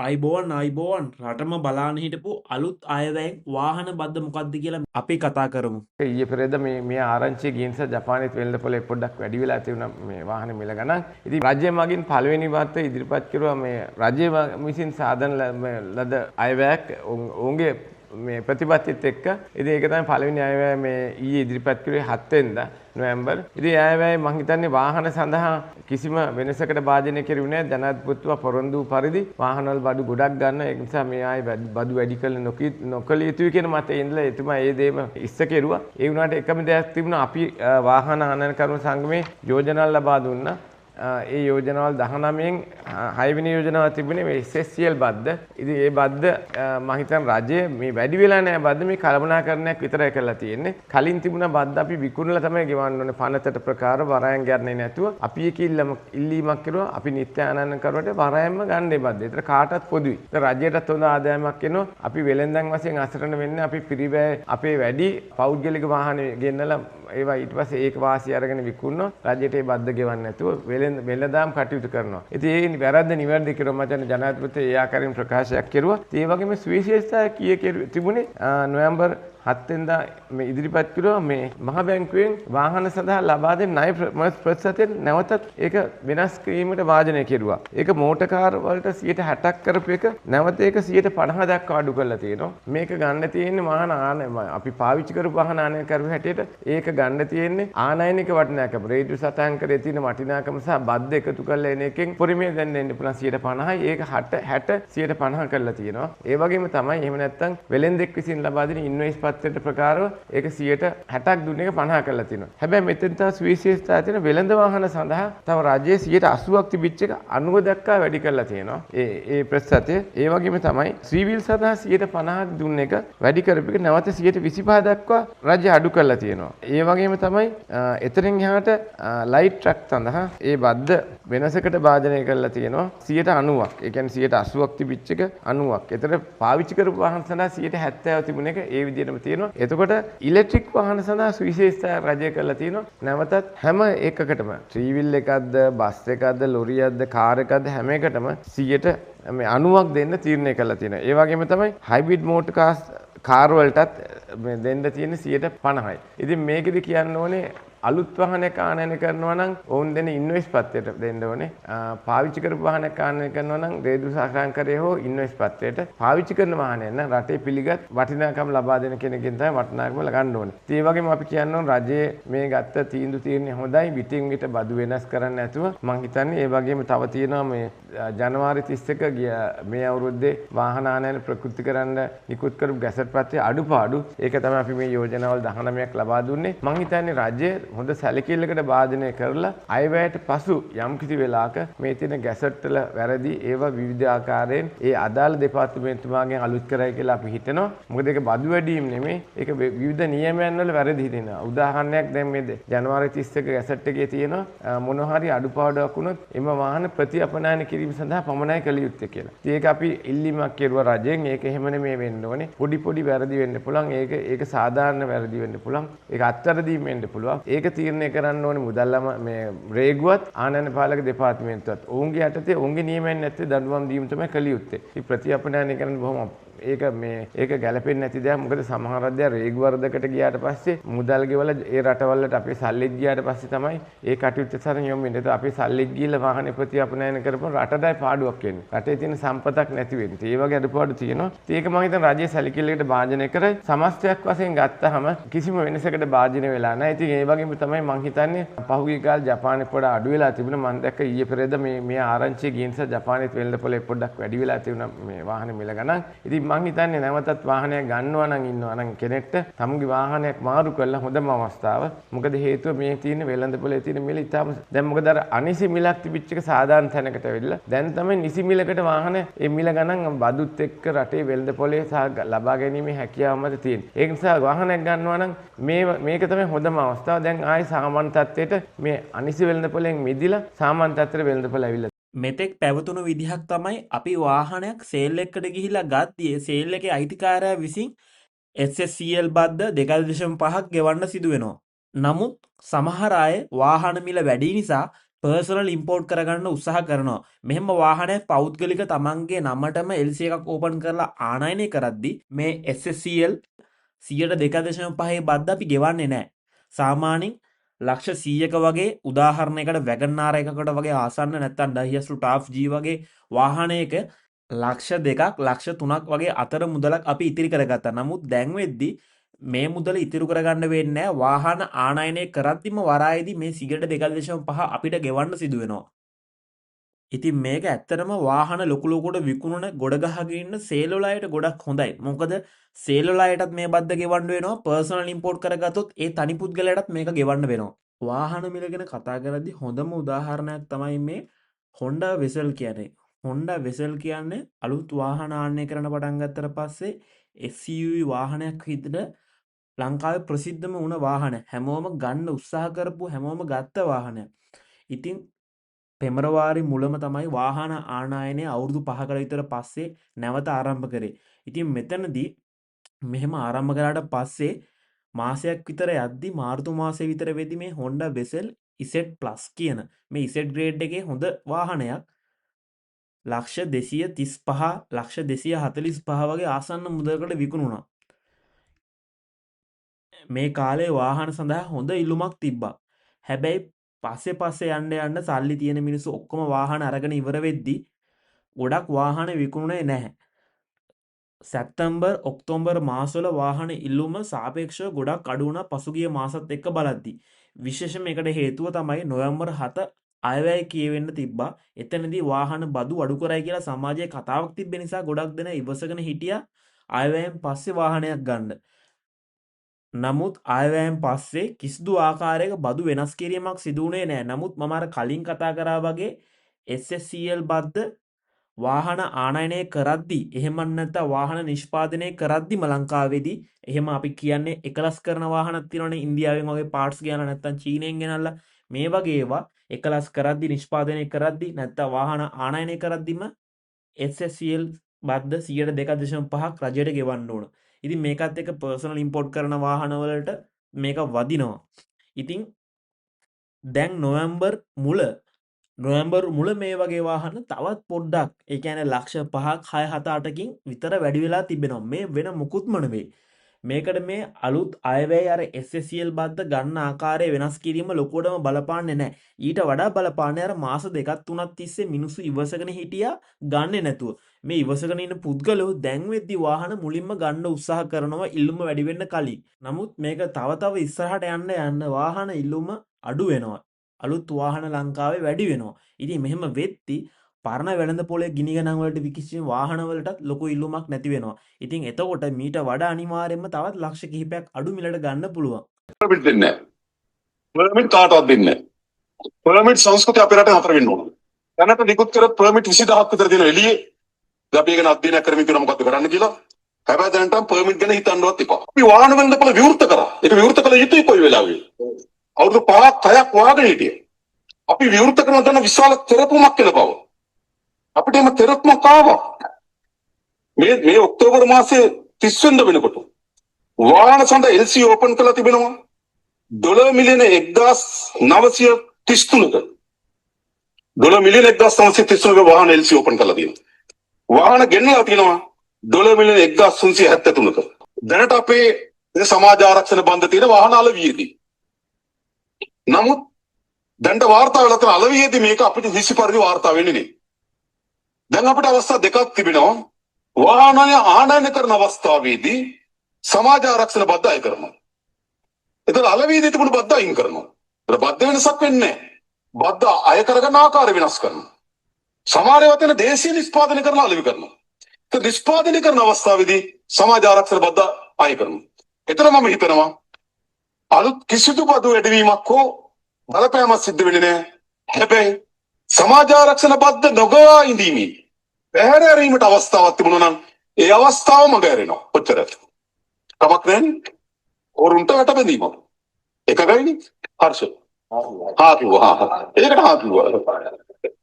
අයිබෝන් රටම බලාන හිටපු අලුත් අයවැයෙන් වාහන බද්ධ මොකක්ද කියලා අපි කතා කරමු. ඊයේ පෙරේද මේ ආරංචිය ගිය නිසා ජපානයේ වෙළඳපොලේ පොඩ්ඩක් වැඩි වෙලා තිබුණා මේ වාහන මිල ගණන්. ඉතින් රජය මගින් පළවෙනි වාර්තාව ඉදිරිපත් කරුවා මේ රජය විසින් සාධන ලද අයවැයක් ඔවුන්ගේ මේ ප්‍රතිපත්තිත් එක්ක. ඉතින් ඒක තමයි පළවෙනි අයවැය මේ ඊයේ ඉදිරිපත් කරුවේ 7 වෙනිදා නොවැම්බර්. ඉතින් අයවැය මම හිතන්නේ වාහන සඳහා කිසිම වෙනසකට භාජනය කෙරුවේ නැහැ. ජනාධිපතිතුමා පොරොන්දු පරිදි වාහනවල බඩු ගොඩක් ගන්න. ඒ නිසා මේ ආයේ බඩු වැඩි කළ නොකළ යුතුයි කියන මතයේ ඉඳලා එතුමා ඒ දේම ඉස්ස කෙරුවා. ඒ වුණාට එකම දෙයක් තිබුණා අපි වාහන ආනයනකරුවෝ සංගමේ යෝජනා ලබා දුන්නා. ඒ යෝජනාවල් 19න් 6 වෙනි යෝජනාව තිබුණේ මේ SSCL බද්ද. ඉතින් ඒ බද්ද මම හිතන රජය මේ වැඩි වෙලා නැහැ බද්ද මේ කළමනාකරණයක් විතරයි කරලා තියෙන්නේ. කලින් තිබුණ බද්ද අපි විකුණලා තමයි ගෙවන්න ඕනේ පනතට ප්‍රකාර වරායන් ගන්නේ නැතුව. අපි එක ඉල්ලීමක් කරුවා අපි නිත්‍ය ආනයනකරුවට වරායන්ම ගන්න ඒ බද්ද. ඒතර කාටවත් පොදුයි. ඒතර රජයටත් හොඳ ආදායමක් එනවා. අපි වෙළෙන්දන් වශයෙන් අසරණ වෙන්නේ අපි පිරිවැය අපේ වැඩි පෞද්ගලික වාහන ගෙන්නලා ඒවා ඊට පස්සේ ඒක වාසිය අරගෙන විකුණනවා. රජයට ඒ බද්ද ගෙවන්නේ නැතුව වෙළඳාම් කටයුතු කරනවා. ඉතින් ඒ වැරද්ද නිවැරදි කරව මචං ජනාධිපති ඒ ආකාරයෙන් ප්‍රකාශයක් කෙරුවා. ඒ වගේම සුවිශේෂතාවය තිබුණේ නොවැම්බර් 7 වෙනිදා මේ ඉදිරිපත් කරුවා මේ මහ බැංකුවෙන් වාහන සඳහා ලබා දෙන ණය ප්‍රතිශතයෙන් නැවතත් ඒක වෙනස් කිරීමට වාජනය කෙරුවා. ඒක මෝටර් කාර් වලට 60%ක් කරපු එක නැවත ඒක 50% දක්වා අඩු කරලා තියෙනවා. මේක ගන්න තියෙන්නේ වාහන අපි පාවිච්චි කරපු වාහන ආනයන කරපු හැටියට ඒක ගන්න තියෙන්නේ ආනයනික වටිනාකම. රේඩියෝ සටහන් තියෙන වටිනාකම සහ බද්ද එකතු කරලා එන එකෙන් පරිමේ දැන් දෙන්න පුළුවන් 50%යි. ඒක 60 50% කරලා තියෙනවා. ඒ වගේම තමයි එහෙම නැත්නම් වෙලෙන්දෙක් විසින් ලබා දෙන ඉන්වොයිස් පත්‍රයට ප්‍රකාරව ඒක 60% දුන්න එක 50 කරලා තියෙනවා. හැබැයි මෙතෙන් තව සුවිශේෂතාවය තියෙන වෙළඳ වාහන සඳහා තව රජයේ 80%ක් තිබිච්ච එක 90 දක්වා වැඩි කරලා තියෙනවා. ඒ ප්‍රතිශතය. ඒ වගේම තමයි ත්‍රිවිල් සඳහා 50% දුන්න එක වැඩි කරපු එක නැවත 25% දක්වා රජය අඩු කරලා තියෙනවා. ඒ වගේම තමයි එතනින් එහාට ලයිට් ට්‍රක් සඳහා ඒ බද්ද වෙනසකට භාජනය කරලා තියෙනවා 90%ක්. ඒ කියන්නේ 80%ක් තිබිච්ච එක 90%ක්. ඒතර පාවිච්චි කරපු වාහන සඳහා 70% තිබුණ එක ඒ විදිහටම තියෙනවා. එතකොට ඉලෙක්ට්‍රික් වාහන සඳහා සුවිශේෂතාවය රජය කරලා තියෙනවා. නැවතත් හැම එකකටම ත්‍රී වීල් එකක්ද, බස් එකක්ද, ලොරියක්ද, කාර් එකක්ද හැම එකටම 90ක් දෙන්න තීරණය කරලා තියෙනවා. ඒ වගේම තමයි හයිබ්‍රිඩ් මෝටර් කාර් වලටත් දෙන්න තියෙන 50%යි. ඉතින් මේකෙදි කියන්න ඕනේ අලුත් වාහනයක් ආනයනය කරනවා නම් ඔවුන් දෙන ඉන්වොයිස් පත්‍රයට දෙන්න ඕනේ. පාවිච්චි කරපු වාහනයක් ආනයනය කරනවා නම් රේඩියෝ සාකච්ඡාකරේ හෝ ඉන්වොයිස් පත්‍රයට පාවිච්චි කරන වාහනයක් නම් රටේ පිළිගත් වටිනාකම් ලබා දෙන කෙනකින් තමයි වටිනාකම ගන්න ඕනේ. ඒ වගේම අපි කියන්න ඕන රජයේ මේ ගත්ත තීන්දුව හොඳයි. විටින් විට බදු වෙනස් කරන්නේ නැතුව මම හිතන්නේ ඒ වගේම තව තියෙනවා මේ ජනවාරි 31 ගිය මේ අවුරුද්දේ වාහන ආනයන ප්‍රකෘතිකරන්න නිකුත් කරපු ගැසට් පත්‍රයේ අඩුපාඩු ඒක තමයි අපි මේ යෝජනාවල් 19ක් ලබා දුන්නේ. මම හිතන්නේ රජය හොඳ සැලකිල්ලකට භාජනය කරලා අයවැයට පසු යම්කිසි වෙලාවක මේ තියෙන ගැසට් වල වැරදි ඒවා විවිධ ආකාරයෙන් ඒ අදාළ දෙපාර්තමේන්තුමාගෙන් අලුත් කරයි කියලා අපි හිතනවා. මොකද ඒක බදු වැඩිම නෙමෙයි. ඒක විවිධ නියමයන් වල වැරදි හිතෙනවා. උදාහරණයක් දැන් මේ ජනවාරි 31 ගැසට් එකේ තියෙනවා මොනවා හරි අඩුපාඩුවක් වුණොත් එම වාහන ප්‍රතිඅපනයන කිරීම සඳහා පමණයි කළ යුත්තේ කියලා. ඒක අපි ඉල්ලීමක් කෙරුවා රජයෙන්. ඒක එහෙම නෙමෙයි වෙන්න ඕනේ. පොඩි වැරදි වෙන්න පුළුවන්. ඒක සාධාරණ වැරදි වෙන්න පුළුවන්. ඒක අත්වැරදීම් වෙන්න පුළුවන්. ඒක තීරණය කරන්න ඕනේ මුදල්ලම මේ රේගුවත් ආනයන පාලක දෙපාර්තමේන්තුවත්. ඔවුන්ගේ යටතේ ඔවුන්ගේ නියමයන් නැත්තේ දඬුවම් දීම තමයි කළ යුත්තේ. ඉතින් ප්‍රතිඅපනයනය කරන්න බොහොම ඒක ගැලපෙන්නේ නැති දෙයක්. මොකද සමහර අධ්‍යා රේගු වර්ධකට ගියාට පස්සේ මුදල් ගෙවලා ඒ රටවල්ලට අපේ සල්ලිත් ගියාට පස්සේ තමයි ඒ කටයුත්ත සරණ යොමු වෙන්නේ. ඒක අපේ සල්ලිත් ගිහලා වාහනේ ප්‍රතිඅපනයන කරපුවා රටටයි පාඩුවක් වෙන්නේ. රටේ තියෙන සම්පතක් නැති වෙන්නේ. ඒ වගේ අඩුපාඩු තියෙනවා. ඒක මම හිතන රජයේ සැලකිල්ලකට භාජනය කරයි සමස්තයක් වශයෙන් ගත්තාම කිසිම වෙනසකට භාජනය වෙලා නැහැ. ඉතින් ඒ වගේම තමයි මම හිතන්නේ පහුගිය කාලේ ජපානයේ පොඩ අඩු වෙලා තිබුණා. මම දැක්ක ඊයේ පෙරේද මේ ආරංචිය ගිය නිසා ජපානයේ වෙළඳපොලේ පොඩ්ඩක් වැඩි වෙලා තිබුණා මේ වාහන මිල ගණන්. ඉතින් මං හිතන්නේ නැවතත් වාහනයක් ගන්නවා නම් ඉන්නවා නම් කෙනෙක්ට තමුගේ වාහනයක් මාරු කරලා හොඳම අවස්ථාව. මොකද හේතුව මේ තියෙන වෙළඳපොලේ තියෙන මිල ඉතාලම දැන් මොකද අර අනිසි මිලක් තිබිච්ච එක සාධාරණ තැනකට වෙවිලා දැන් තමයි නිසි මිලකට වාහන ඒ මිල ගණන් බදුත් එක්ක රටේ වෙළඳපොලේ සහ ලබා ගැනීමේ හැකියාව මත තියෙනවා. ඒ නිසා වාහනයක් ගන්නවා නම් මේක තමයි හොඳම අවස්ථාව. දැන් ආයේ සාමාන්‍ය තත්ත්වයට මේ අනිසි වෙළඳපොලෙන් මිදිලා සාමාන්‍ය තත්ත්වයට වෙළඳපොල ඇවිල්ලා මෙතෙක් පැවතුණු විදිහක් තමයි අපි වාහනයක් සේල් එකකට ගිහිල්ලා ගත්තේ සේල් එකේ අයිතිකාරයා විසින් SSCL බද්ද 2.5ක් ගෙවන්න සිදු වෙනවා. නමුත් සමහර අය වාහන මිල වැඩි නිසා පර්සනල් ඉම්පෝර්ට් කරගන්න උත්සාහ කරනවා. මෙහෙම වාහනයක් පෞද්ගලික තමන්ගේ නමටම LC එකක් ඕපන් කරලා ආනයනය කරද්දි මේ SSCL 2.5 බද්ද අපි ගෙවන්නේ නැහැ. සාමාන්‍යයෙන් ලක්ෂ 100ක වගේ උදාහරණයකට වැගන්නාර එකකට වගේ ආසන්න නැත්තම් ඩයිහස්ලු ටාෆ් G වගේ වාහනයක ලක්ෂ 2ක් ලක්ෂ 3ක් වගේ අතර මුදලක් අපි ඉතිරි කරගත්තා. නමුත් දැන් වෙද්දි මේ මුදල ඉතිරි කරගන්න වෙන්නේ නැහැ. වාහන ආනයනය කරද්දිම වරායේදී මේ 2.5 අපිට ගෙවන්න සිදු වෙනවා. ඉතින් මේක ඇත්තටම වාහන ලොකු ලොකුට විකුණන ගොඩ ගහගෙන ඉන්න සේල් වල අයට ගොඩක් හොඳයි. මොකද සේල් වල අයටත් මේ බද්ද ගෙවන්න වෙනවා. පර්සනල් ඉම්පෝර්ට් කරගත්තොත් ඒ තනි පුද්ගලයාටත් මේක ගෙවන්න වෙනවා. වාහන මිල ගැන කතා කරද්දී හොඳම උදාහරණයක් තමයි මේ Honda Vezel කියන්නේ. Honda Vezel කියන්නේ අලුත් වාහන ආනයනය කරන්න පටන් ගත්තට පස්සේ SUV වාහනයක් විදිහට ලංකාවේ ප්‍රසිද්ධම වුණ වාහන. හැමෝම ගන්න උත්සාහ කරපු හැමෝම ගත්ත වාහනයක්. ඉතින් පෙබරවාරි මුලම තමයි වාහන ආනයනය අවුරුදු 5කට විතර පස්සේ නැවත ආරම්භ කරේ. ඉතින් මෙතනදී මෙහෙම ආරම්භ කරාට පස්සේ මාසයක් විතර යද්දි මාර්තු මාසෙ විතර වෙද්දි මේ Honda Vezel Z Plus කියන මේ Z grade එකේ හොඳ වාහනයක් ලක්ෂ 235 ලක්ෂ 245 වගේ ආසන්න මුදලකට විකුණුණා. මේ කාලේ වාහන සඳහා හොඳ ඉල්ලුමක් තිබ්බා. හැබැයි පස්සේ යන්න සල්ලි තියෙන මිනිස්සු ඔක්කොම වාහන අරගෙන ඉවර වෙද්දි ගොඩක් වාහන විකුණුනේ නැහැ. සැප්තැම්බර් ඔක්තෝබර් මාසවල වාහන ඉල්ලුම සාපේක්ෂව ගොඩක් අඩු වුණා පසුගිය මාසත් එක්ක බලද්දි. විශේෂම එකට හේතුව තමයි නොවැම්බර් 7 අයවැය කියවෙන්න තිබ්බා. එතනදී වාහන බදු අඩු කරයි කියලා සමාජයේ කතාවක් තිබ්බ නිසා ගොඩක් දෙනා ඉවසගෙන හිටියා අයවැයෙන් පස්සේ වාහනයක් ගන්න. නමුත් අයවැයෙන් පස්සේ කිසිදු ආකාරයක බදු වෙනස් කිරීමක් සිදු වුණේ නැහැ. නමුත් මම අර කලින් කතා කරා වගේ SSCL බද්ද වාහන ආනයනය කරද්දි එහෙම නැත්නම් වාහන නිෂ්පාදනය කරද්දිම ලංකාවේදී එහෙම අපි කියන්නේ එකලස් කරන වාහනක් තියෙනවනේ ඉන්දියාවෙන් වගේ පාර්ට්ස් ගියලා නැත්නම් චීනෙන් ගෙනල්ලා මේ වගේ ඒවා එකලස් කරද්දි නිෂ්පාදනය කරද්දි නැත්නම් වාහන ආනයනය කරද්දිම SSCL බද්ද 2.5ක් රජයට ගෙවන්න ඕන. ඉතින් මේකත් එක්ක පර්සනල් ඉම්පෝර්ට් කරන වාහන වලට මේක වදිනවා. ඉතින් දැන් නොවැම්බර් මුල මේ වගේ වාහන තවත් පොඩ්ඩක් ඒ කියන්නේ ලක්ෂ 5ක් 6 7 8කින් විතර වැඩි වෙලා තිබෙනවා. මේ වෙන මුකුත්ම නෙවෙයි. මේකට මේ අලුත් අයවැය අර SSCL බද්ද ගන්න ආකාරය වෙනස් කිරීම ලොකුවටම බලපාන්නේ නැහැ. ඊට වඩා බලපාන්නේ අර මාස දෙකක් තුනක් තිස්සේ මිනිස්සු ඉවසගෙන හිටියා ගන්නෙ නැතුව. මේ ඉවසගෙන ඉන්න පුද්ගලයෝ දැන් වෙද්දි වාහන මුලින්ම ගන්න උත්සාහ කරනවා ඉල්ලුම වැඩි වෙන්න කලින්. නමුත් මේක තව ඉස්සරහට යන්න වාහන ඉල්ලුම අඩු වෙනවා. අලුත් වාහන ලංකාවේ වැඩි වෙනවා. ඉතින් මෙහෙම වෙද්දි පරණ වෙළඳ පොලේ ගිනි ගණන් වලට විකිච්ච වාහන වලටත් ලොකු ඉල්ලුමක් නැති වෙනවා. ඉතින් එතකොට මීට වඩා අනිවාර්යයෙන්ම තවත් ලක්ෂ කිහිපයක් අඩු මිලට ගන්න පුළුවන්. පර්මිට් දෙන්නේ නැහැ. පර්මිට් කාටවත් දෙන්නේ නැහැ. පර්මිට් සංස්කෘතිය අපේ රටේ නතර වෙන්න ඕන. දැනට නිකුත් කර පර්මිට් 20000ක් විතර දෙන එළියේ අපි ඒක අධ්‍යයනය කරමින් කියන මොකද්ද කරන්න කියලා. හැබැයි දැනටම පර්මිට් ගැන හිතන්නවත් එපා. අපි වාහන වෙළඳ පොළ විවෘත කරා. ඒක විවෘත කළ යුතුයි කොයි වෙලාවෙ. අවුරුදු 5ක් 6ක් වාගෙන හිටියේ. අපි විවෘත කරන දන්න විශාල තෙරපුමක් කියලා බව. අපිට එම තෙරපුමක් ආවා. මේ ඔක්තෝබර් මාසේ 30 වෙනිදා වෙනකොට වාහන සඳහා LC ඕපන් කරලා තිබෙනවා. ඩොලර් මිලියන 1933ක. ඩොලර් මිලියන 1933ක වාහන LC ඕපන් කරලා තියෙනවා. වාහන ගෙන්නලා තියෙනවා ඩොලර් මිලියන 1373ක. දැනට අපේ සමාජ ආරක්ෂණ බන්ධ තියෙන වාහන අලවියේදී. නමුත් දැන්ට වාර්තා වෙලා තියෙන අලවියේදී මේක අපිට නිසි පරිදි වාර්තා වෙන්නේ නේ. දැන් අපිට අවස්ථා දෙකක් තිබෙනවා. වාහනය ආනයනය කරන අවස්ථාවේදී සමාජ ආරක්ෂණ බද්ද අය කරනවා. එතන අලවියේදී තිබුණු බද්ද අයින් කරනවා. ඒතර බද්ද වෙනසක් වෙන්නේ නැහැ. බද්ද අය කරගන්න ආකාරය වෙනස් කරනවා. සමහර ඒවා තියෙන දේශීය නිෂ්පාදනය කරන අලෙවි කරනවා. ඒක නිෂ්පාදනය කරන අවස්ථාවේදී සමාජ ආරක්ෂණ බද්ද අය කරනවා. එතන මම හිතනවා අලුත් කිසිදු බදු වැඩිවීමක් හෝ බලපෑමක් සිද්ධ වෙන්නේ නැහැ. හැබැයි සමාජ ආරක්ෂණ බද්ද නොගවා ඉඳීමේ පැහැරීමට අවස්ථාවක් තිබුණා නම් ඒ අවස්ථාව මග ඇරෙනවා. ඔච්චරයි. කමක් නැහැ. ඕරුන්ට වැට බැඳීමක්. එකගයිනේ. හර්ෂ. හා කිව්වා. ඒකට හා කිව්වා.